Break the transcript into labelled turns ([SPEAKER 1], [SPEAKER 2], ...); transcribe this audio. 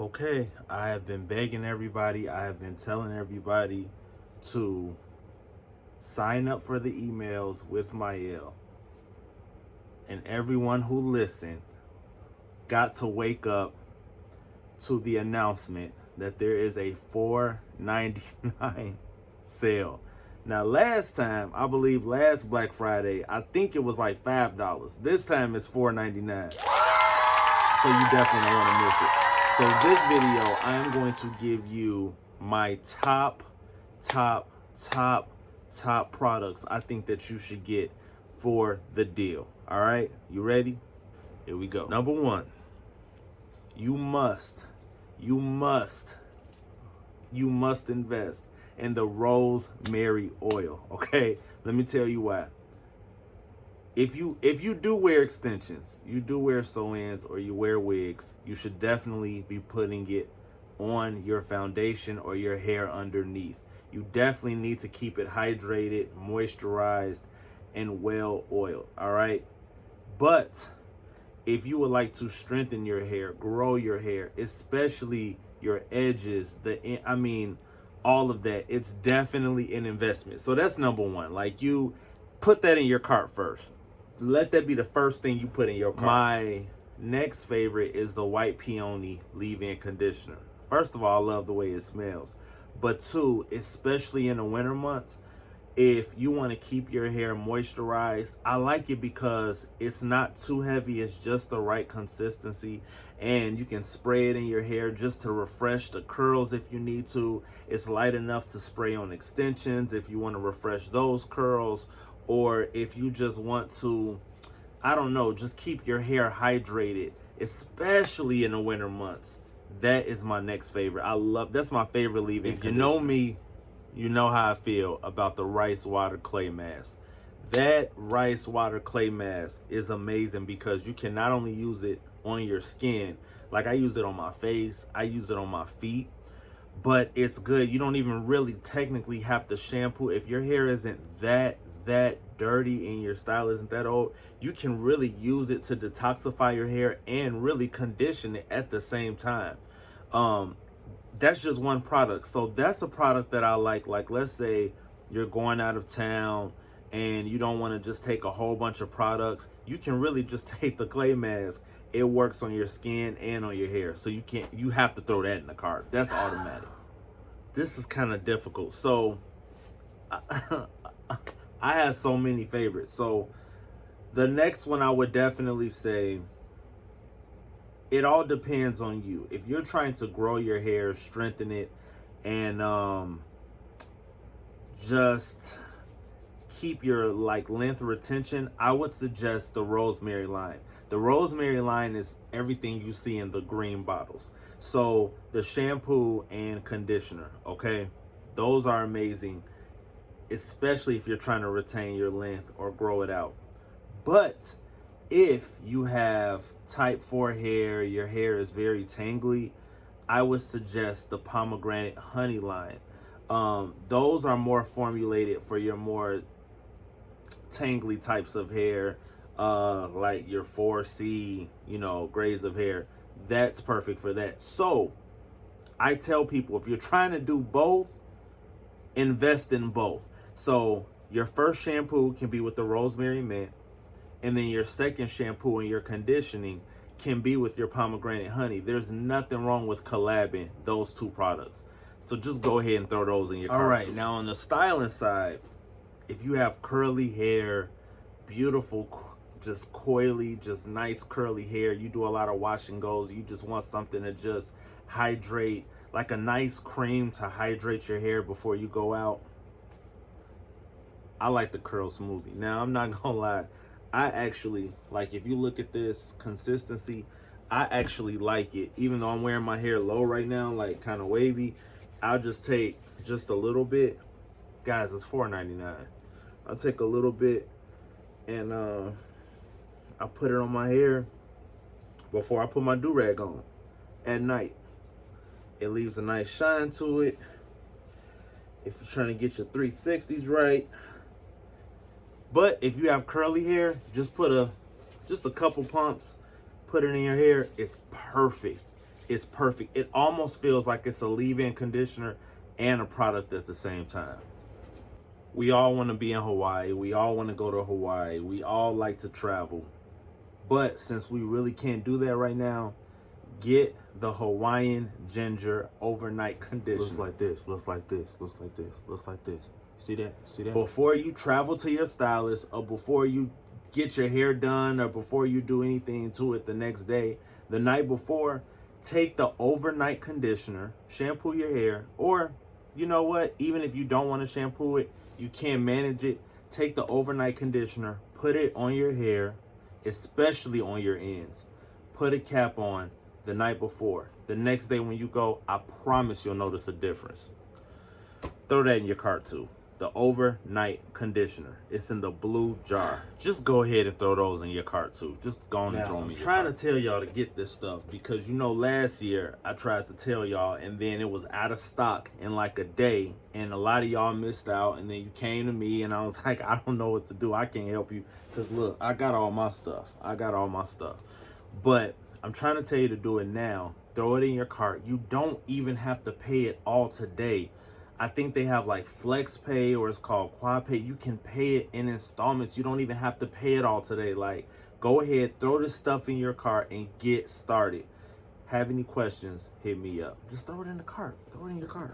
[SPEAKER 1] Okay, I have been begging everybody, I have been telling everybody to sign up for the emails with Mael. And everyone who listened got to wake up to the announcement that there is a $4.99 sale. Now, last time, I believe last Black Friday, I think it was like $5. This time it's $4.99. So you definitely don't want to miss it. So this video, I'm going to give you my top products I think that you should get for the deal. All right, you ready? Here we go. Number one, you must invest in the rosemary oil. Okay, let me tell you why. If you do wear extensions, you do wear sew-ins, or you wear wigs, you should definitely be putting it on your foundation or your hair underneath. You definitely need to keep it hydrated, moisturized, and well oiled. All right, but if you would like to strengthen your hair, grow your hair, especially your edges, all of that, it's definitely an investment. So that's number one. Like, you put that in your cart first. Let that be the first thing you put in your cart. My next favorite is the White Peony leave-in conditioner. First of all, I love the way it smells. But two, especially in the winter months, if you want to keep your hair moisturized, I like it because it's not too heavy. It's just the right consistency, and you can spray it in your hair just to refresh the curls if you need to. It's light enough to spray on extensions if you want to refresh those curls, or if you just want to, I don't know, just keep your hair hydrated, especially in the winter months. That is my next favorite. That's my favorite leave-in conditioner. You know me, you know how I feel about the rice water clay mask. That rice water clay mask is amazing because you can not only use it on your skin, like I use it on my face, I use it on my feet, but it's good. You don't even really technically have to shampoo. If your hair isn't that dirty and your style isn't that old, you can really use it to detoxify your hair and really condition it at the same time. That's just one product. So that's a product that I like. Like, let's say you're going out of town and you don't want to just take a whole bunch of products. You can really just take the clay mask. It works on your skin and on your hair. So you have to throw that in the cart. That's automatic. This is kind of difficult. So I have so many favorites. So the next one, I would definitely say, it all depends on you. If you're trying to grow your hair, strengthen it, and just keep your length retention, I would suggest the rosemary line. The rosemary line is everything you see in the green bottles. So the shampoo and conditioner, okay? Those are amazing, especially if you're trying to retain your length or grow it out. But if you have type 4 hair, your hair is very tangly, I would suggest the pomegranate honey line. Those are more formulated for your more tangly types of hair, like your 4C, grades of hair. That's perfect for that. So I tell people, if you're trying to do both, invest in both. So your first shampoo can be with the rosemary mint, and then your second shampoo and your conditioning can be with your pomegranate honey. There's nothing wrong with collabing those two products. So just go ahead and throw those in your cart. All right, now on the styling side, if you have curly hair, beautiful, just coily, just nice curly hair, you do a lot of wash and goes, you just want something to just hydrate, like a nice cream to hydrate your hair before you go out, I like the Curl Smoothie. Now, I'm not gonna lie, I actually, if you look at this consistency, I actually like it. Even though I'm wearing my hair low right now, kind of wavy, I'll just take just a little bit. Guys, it's $4.99. I'll take a little bit and I'll put it on my hair before I put my do-rag on at night. It leaves a nice shine to it. If you're trying to get your 360s right. But if you have curly hair, just put just a couple pumps, put it in your hair. It's perfect. It's perfect. It almost feels like it's a leave-in conditioner and a product at the same time. We all want to be in Hawaii. We all want to go to Hawaii. We all like to travel. But since we really can't do that right now, get the Hawaiian Ginger Overnight Conditioner.
[SPEAKER 2] Looks like this, looks like this, looks like this, looks like this. See that? See that?
[SPEAKER 1] Before you travel to your stylist, or before you get your hair done, or before you do anything to it the next day, the night before, take the overnight conditioner, shampoo your hair, or you know what, even if you don't want to shampoo it, you can't manage it, take the overnight conditioner, put it on your hair, especially on your ends. Put a cap on the night before. The next day when you go, I promise you'll notice a difference. Throw that in your cart too. The overnight conditioner. It's in the blue jar. Just go ahead and throw those in your cart too. Just go on and throw them in your cart. I'm trying to tell y'all to get this stuff because you know last year I tried to tell y'all and then it was out of stock in like a day and a lot of y'all missed out and then you came to me and I was like, I don't know what to do. I can't help you because look, I got all my stuff. But I'm trying to tell you to do it now. Throw it in your cart. You don't even have to pay it all today. I think they have like Flex Pay or it's called Quad Pay. You can pay it in installments. You don't even have to pay it all today. Like, go ahead, throw this stuff in your cart and get started. Have any questions, hit me up. Just throw it in the cart. Throw it in your cart.